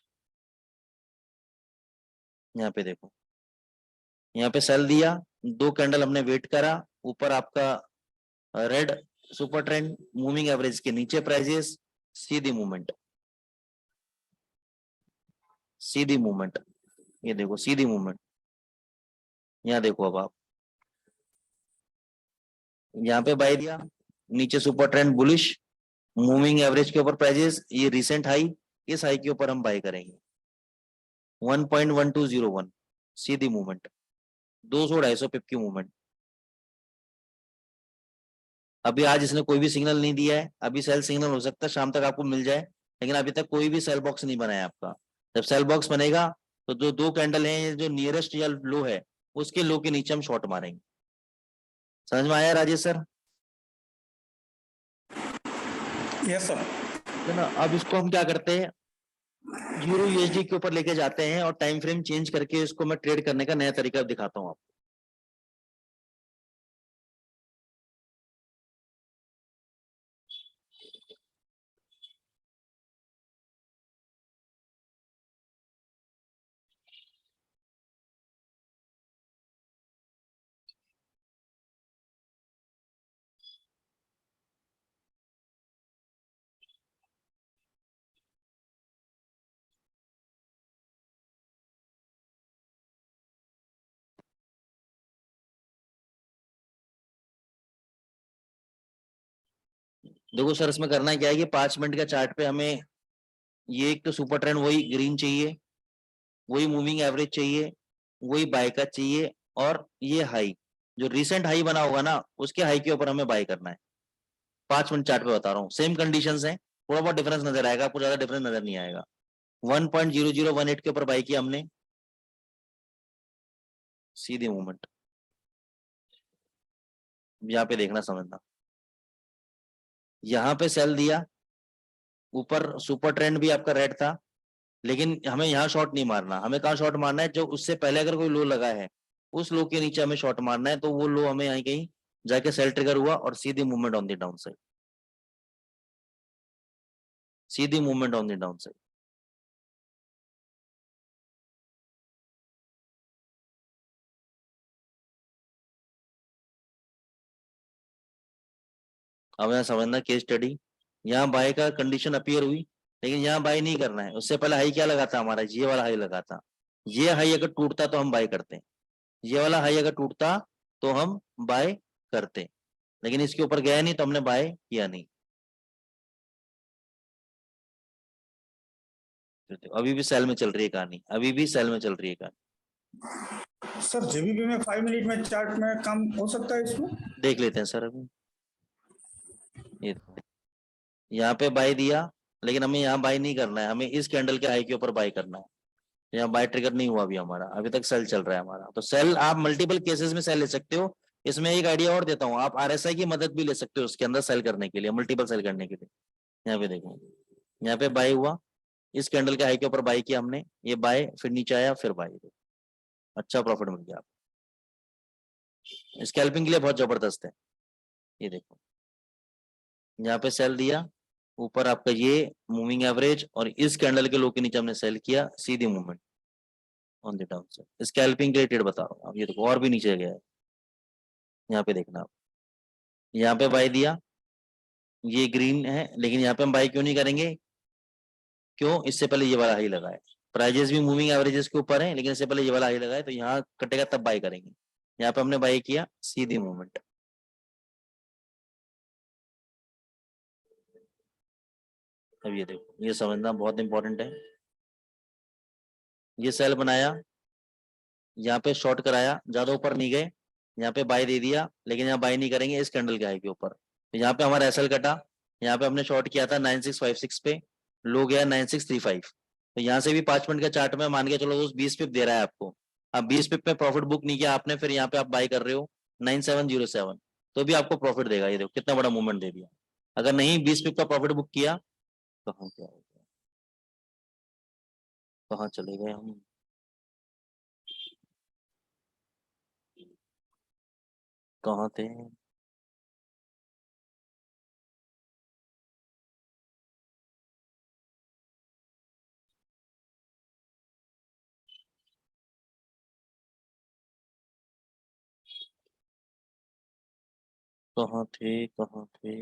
यहाँ पे देखो, यहाँ पे सेल दिया, दो कैंडल हमने वेट करा, ऊपर आपका red super trend, moving average के नीचे प्राइजेस, सीधी मूवमेंट, सीधी मूवमेंट, ये देखो सीधी मूवमेंट। यहाँ देखो अब आप, यहाँ पे बाय दिया, नीचे super trend bullish, moving average के ऊपर प्राइजेस, ये रिसेंट हाई, इस हाई के ऊपर हम बाय करेंगे 1.1201, सीधी मूवमेंट, 200-250 पिप की मूवमेंट। अभी आज इसने कोई भी सिग्नल नहीं दिया है, अभी सेल सिग्नल हो सकता है शाम तक आपको मिल जाए, लेकिन अभी तक कोई भी सेल बॉक्स नहीं बना है आपका। जब सेल बॉक्स बनेगा तो जो दो कैंडल हैं, जो नियरेस्ट या लो है, उसके लो के नीचे हम शॉर्ट मारेंगे। समझ में आया राजेश सर? Yes sir. है ना। अब इसको हम क्या करते हैं, यूरो यूएसडी के ऊपर लेके जाते हैं और टाइम फ्रेम चेंज करके इसको मैं ट्रेड करने का नया तरीका दिखाता हूँ आपको। देखो सर, इसमें करना क्या है कि 5 मिनट का चार्ट पे हमें ये एक तो सुपर ट्रेंड वही ग्रीन चाहिए, वही मूविंग एवरेज चाहिए, वही बाय का चाहिए, और ये हाई जो रिसेंट हाई बना होगा ना, उसके हाई के ऊपर हमें बाय करना है। 5 मिनट चार्ट पे बता रहा हूँ, सेम कंडीशंस हैं, थोड़ा बहुत डिफरेंस नजर आएगा, आपको ज्यादा डिफरेंस नजर नहीं आएगा। 1.0018 के ऊपर बाय किया हमने, सीधी मूवमेंट, यहाँ पे देखना समझना, यहाँ पे सेल दिया, ऊपर सुपर ट्रेंड भी आपका रेड था, लेकिन हमें यहाँ शॉर्ट नहीं मारना, हमें कहाँ शॉर्ट मारना है, जो उससे पहले अगर कोई लो लगा है उस लो के नीचे हमें शॉर्ट मारना है, तो वो लो हमें यहाँ कहीं जाके सेल ट्रिगर हुआ और सीधी movement on the down side, सीधी movement on the down side. अब यहाँ समझना केस स्टडी, यहाँ बाय का कंडीशन अपीयर हुई, लेकिन यहाँ बाय नहीं करना है, उससे पहले हाई क्या लगा था हमारा, ये वाला हाई लगा था, ये हाई अगर टूटता तो हम बाय करते हैं, ये वाला हाई अगर टूटता तो हम बाय करते, लेकिन इसके ऊपर गया नहीं तो हमने बाय किया नहीं। अभी भी सेल में चल रही है कहानी, अभी भी सेल में चल रही है कहानी। सर जेबीपी में 5 मिनट में चार्ट में काम हो सकता है इसमें? देख लेते हैं सर अभी। ये यहाँ पे बाय दिया, लेकिन हमें यहाँ बाय नहीं करना है, हमें इस कैंडल के हाई के ऊपर बाय करना है। यहाँ बाय ट्रिगर नहीं हुआ अभी हमारा, अभी तक सेल चल रहा है हमारा। तो सेल आप मल्टीपल केसेस में सेल ले सकते हो। इसमें एक आइडिया और देता हूँ, आप आरएसआई की मदद भी ले सकते हो उसके अंदर सेल करने के लिए, मल्टीपल सेल करने के लिए। यहाँ पे देखो, यहाँ पे बाय हुआ, इस कैंडल के हाई के ऊपर बाय किया हमने, ये बाय, फिर नीचे आया, फिर बाय, अच्छा प्रॉफिट मिल गया। स्कैल्पिंग के लिए बहुत जबरदस्त है। ये देखो, यहाँ पे सेल दिया, ऊपर आपका ये मूविंग एवरेज और इस कैंडल के लो के नीचे हमने सेल किया, सीधी movement on the down side. Scalping के लिए ट्रेड बता रहा हूँ। अब ये देखो और भी नीचे गया है, यहाँ पे देखना आप, यहाँ पे बाय दिया, ये ग्रीन है, लेकिन यहाँ पे हम बाय क्यों नहीं करेंगे, क्यों, इससे पहले ये वाला हाई लगा है, प्राइजेस भी मूविंग एवरेजेस के ऊपर है, लेकिन इससे पहले ये वाला हाई लगा है, तो यहाँ कटेगा तब बाय करेंगे। यहाँ पे हमने बाय किया, सीधी मूवमेंट। अब ये देखो, ये समझना बहुत इंपॉर्टेंट है। ये सेल बनाया, यहाँ पे शॉर्ट कराया, ज्यादा ऊपर नहीं गए, यहाँ पे बाय दे दिया, लेकिन यहाँ बाय नहीं करेंगे इस कैंडल के हाई के ऊपर। तो यहाँ पे हमारा एसएल कटा, यहाँ पे हमने शॉर्ट किया था 9656 पे, लो गया 9635। तो यहाँ से भी 5 मिनट का चार्ट में मान के चलो दोस्त 20 पिप दे रहा है आपको। अब 20 पिप में प्रॉफिट बुक नहीं किया आपने, फिर यहाँ पे आप बाय कर रहे हो 9707, तो भी आपको प्रॉफिट देगा। ये देखो कितना बड़ा मूवमेंट दे दिया। अगर नहीं 20 पिप का प्रॉफिट बुक किया, कहाँ क्या हो गया, कहाँ चले गए हम। कहाँ थे। कहाँ थे, कहाँ थे।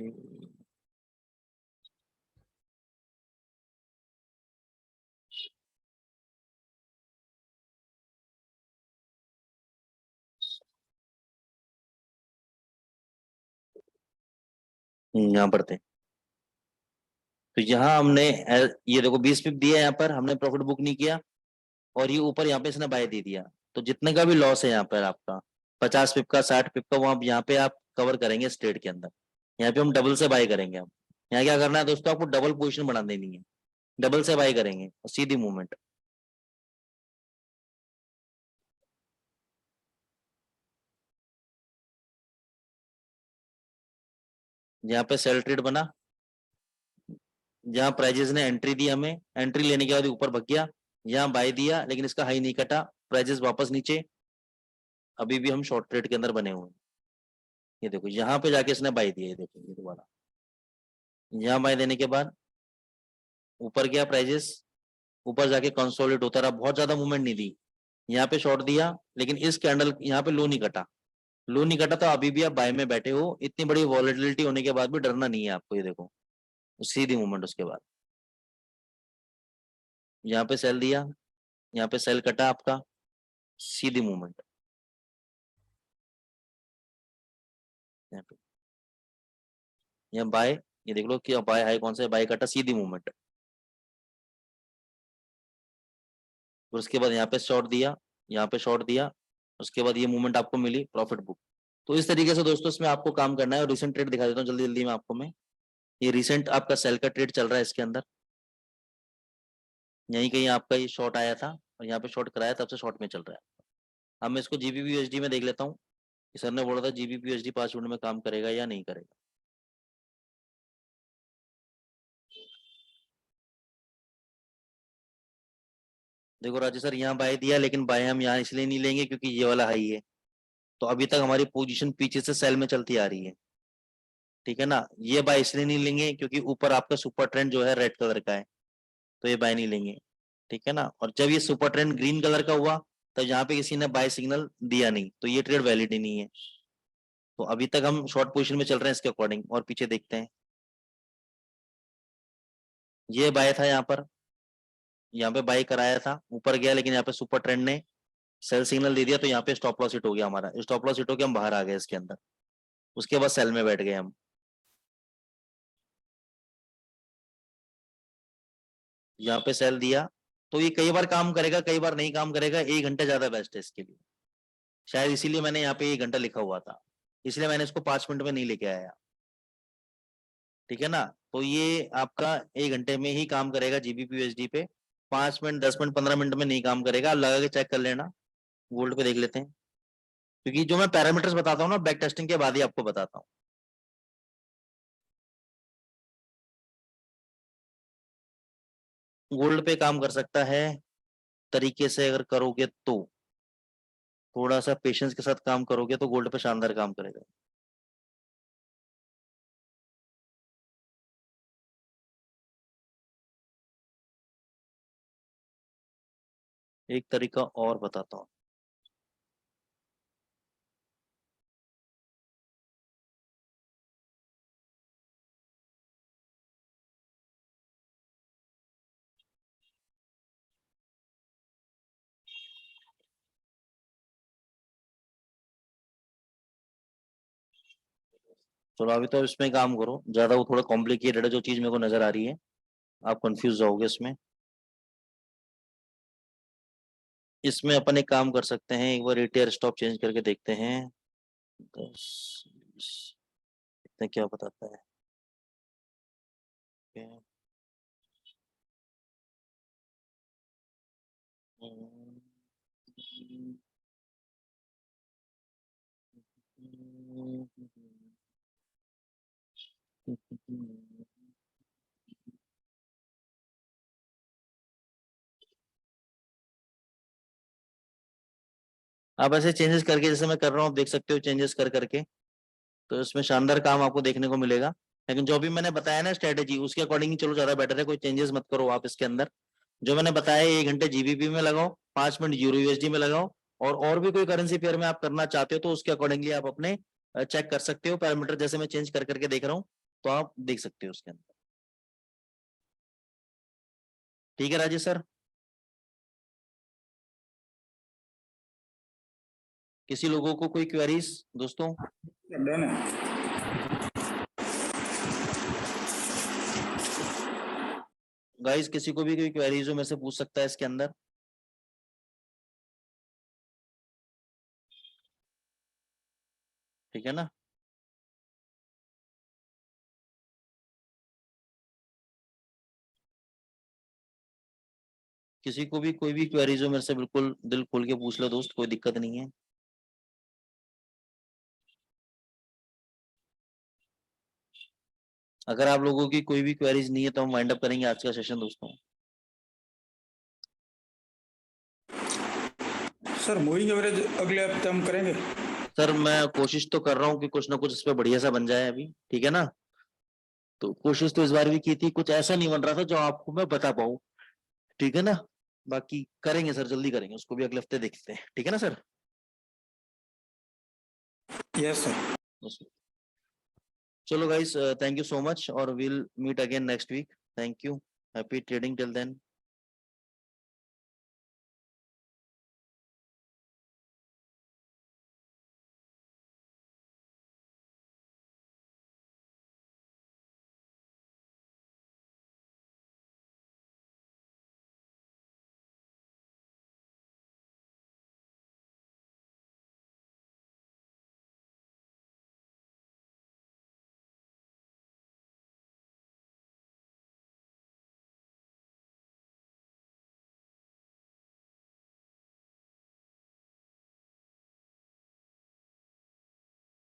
यहाँ पर थे। तो यहाँ हमने ये देखो 20 पिप दिया, यहाँ पर हमने प्रॉफिट बुक नहीं किया, और ये ऊपर यहाँ पे इसने बाय दे दिया। तो जितने का भी लॉस है यहाँ पर आपका, 50 पिप का, 60 पिप का, वो आप यहाँ पे आप कवर करेंगे इस ट्रेड के अंदर। यहाँ पे हम डबल से बाय करेंगे। हम यहाँ क्या करना है दोस्तों, आपको डबल पोजीशन बना देनी है, डबल से बाय करेंगे और सीधी मूवमेंट। यहाँ पे सेल ट्रेड बना, जहाँ प्राइजेस ने एंट्री दी, हमें एंट्री लेने के बाद ऊपर भग गया, यहाँ बाय दिया, लेकिन इसका हाई नहीं कटा, प्राइजेस वापस नीचे। अभी भी हम शॉर्ट ट्रेड के अंदर बने हुए हैं। ये देखो यहाँ पे जाके इसने बाय दिया, ये देखो ये दोबारा यहाँ बाय देने के बाद ऊपर गया प्राइजेस, ऊपर जाके कंसोलिडेट होता रहा, बहुत ज्यादा मूवमेंट नहीं दी। यहाँ पे शॉर्ट दिया, लेकिन इस कैंडल यहाँ पे लो नहीं कटा, लो नहीं कटा, तो अभी भी आप बाय में बैठे हो। इतनी बड़ी वॉलेटिलिटी होने के बाद भी डरना नहीं है आपको। ये देखो सीधी मूवमेंट उसके बाद, यहाँ पे सेल दिया, यहाँ पे सेल कटा आपका, सीधी मूवमेंट। यहाँ पे, यहाँ बाय, ये देख लो कि बाय हाई कौन सा है, बाय कटा, सीधी मूवमेंट। और उसके बाद यहाँ पे शॉर्ट दिया, यहाँ पे शॉर्ट दिया, उसके बाद ये मूवमेंट आपको मिली, प्रॉफिट बुक। तो इस तरीके से दोस्तों इसमें आपको काम करना है। और रिसेंट ट्रेड दिखा देता हूँ जल्दी जल्दी में आपको मैं। ये रिसेंट आपका सेल का ट्रेड चल रहा है इसके अंदर, यहीं कहीं आपका ये शॉर्ट आया था और यहाँ पे शॉर्ट कराया, तब से शॉर्ट में चल रहा है। अब मैं इसको जीबीपी यूएसडी में देख लेता हूँ कि सर ने बोला था जीबीपी यूएसडी 5 मिनट में काम करेगा या नहीं करेगा। देखो राजेश सर, यहाँ बाय दिया, लेकिन बाय हम यहाँ इसलिए नहीं लेंगे क्योंकि ये वाला हाई है। तो अभी तक हमारी पोजीशन पीछे से सेल में चलती आ रही है, ठीक है ना। ये बाय इसलिए नहीं लेंगे क्योंकि ऊपर आपका सुपर ट्रेंड जो है रेड कलर का है, तो ये बाय नहीं लेंगे, ठीक है ना। और जब ये सुपर ट्रेंड ग्रीन कलर का हुआ, तब यहाँ पे किसी ने बाय सिग्नल दिया नहीं, तो ये ट्रेड वैलिड ही नहीं है। तो अभी तक हम शॉर्ट पोजीशन में चल रहे हैं इसके अकॉर्डिंग। और पीछे देखते हैं, ये बाय था यहाँ पर, यहाँ पे बाय कराया था, ऊपर गया, लेकिन यहाँ पे सुपर ट्रेंड ने सेल सिग्नल दे दिया, तो यहाँ पे स्टॉप लॉस हिट हो गया हमारा। स्टॉप लॉस हिट होकर हम बाहर आ गए इसके अंदर। उसके बाद सेल में बैठ गए हम। यहाँ पे सेल दिया, तो ये कई बार काम करेगा, कई बार नहीं काम करेगा। 1 घंटा ज्यादा बेस्ट है इसके लिए, शायद इसीलिए मैंने यहाँ पे 1 घंटा लिखा हुआ था, इसलिए मैंने इसको 5 मिनट में नहीं लेके आया, ठीक है ना। तो ये आपका 1 घंटे में ही काम करेगा जीबीपी यूएसडी पे, 5 मिनट, 10 मिनट, 15 मिनट में नहीं काम करेगा। आप लगा के चेक कर लेना। गोल्ड पे देख लेते हैं, क्योंकि जो मैं पैरामीटर्स बताता हूँ ना, बैक टेस्टिंग के बाद ही आपको बताता हूँ। गोल्ड पे काम कर सकता है तरीके से, अगर करोगे तो, थोड़ा सा पेशेंस के साथ काम करोगे तो गोल्ड पे शानदार काम करेगा। एक तरीका और बताता हूँ। चलो अभी तो इसमें काम करो, ज्यादा वो थोड़ा कॉम्प्लिकेटेड है जो चीज मेरे को नजर आ रही है। आप कंफ्यूज जाओगे इसमें। इसमें अपन एक काम कर सकते हैं, एक बार एटीआर स्टॉप चेंज करके देखते हैं। 10 20 इतने क्या बताता है। Okay. आप ऐसे चेंजेस करके जैसे मैं कर रहा हूँ, आप देख सकते हो चेंजेस कर करके, तो इसमें शानदार काम आपको देखने को मिलेगा। लेकिन जो भी मैंने बताया ना स्ट्रेटेजी, उसके अकॉर्डिंग चलो ज्यादा बेटर है, कोई चेंजेस मत करो आप इसके अंदर। जो मैंने बताया 1 घंटे जीबीपी में लगाओ, 5 मिनट यूरो यूएसडी में लगाओ, और भी कोई करेंसी पेयर में आप करना चाहते हो तो उसके अकॉर्डिंगली आप अपने चेक कर सकते हो पैरामीटर, जैसे मैं चेंज कर करके देख रहा हूँ, तो आप देख सकते हो उसके अंदर। ठीक है राजेश सर। किसी लोगों को कोई क्वेरीज दोस्तों? डन है। गाइस किसी को भी कोई क्वेरीज हो मेरे से पूछ सकता है इसके अंदर। ठीक है ना? किसी को भी कोई भी क्वेरीज हो मेरे से बिल्कुल दिल खोल के पूछ लो दोस्त, कोई दिक्कत नहीं है। अगर आप लोगों की कोई भी क्वेरीज नहीं है तो हम वाइंड अप करेंगे आज का सेशन दोस्तों। सर मूविंग एवरेज अगले हफ्ते हम करेंगे। सर मैं कोशिश तो कर रहा हूँ कि कुछ ना कुछ इस पे बढ़िया सा बन जाए अभी, ठीक है ना? तो कोशिश तो इस बार भी की थी, कुछ ऐसा नहीं बन रहा था जो आपको मैं बता पाऊँ, ठीक है ना? बाकी करेंगे सर, जल्दी करेंगे उसको भी, अगले हफ्ते देखते हैं, ठीक है ना सर? Yes sir. चलो guys, thank you so much और will meet again next week. Thank you, happy trading till then.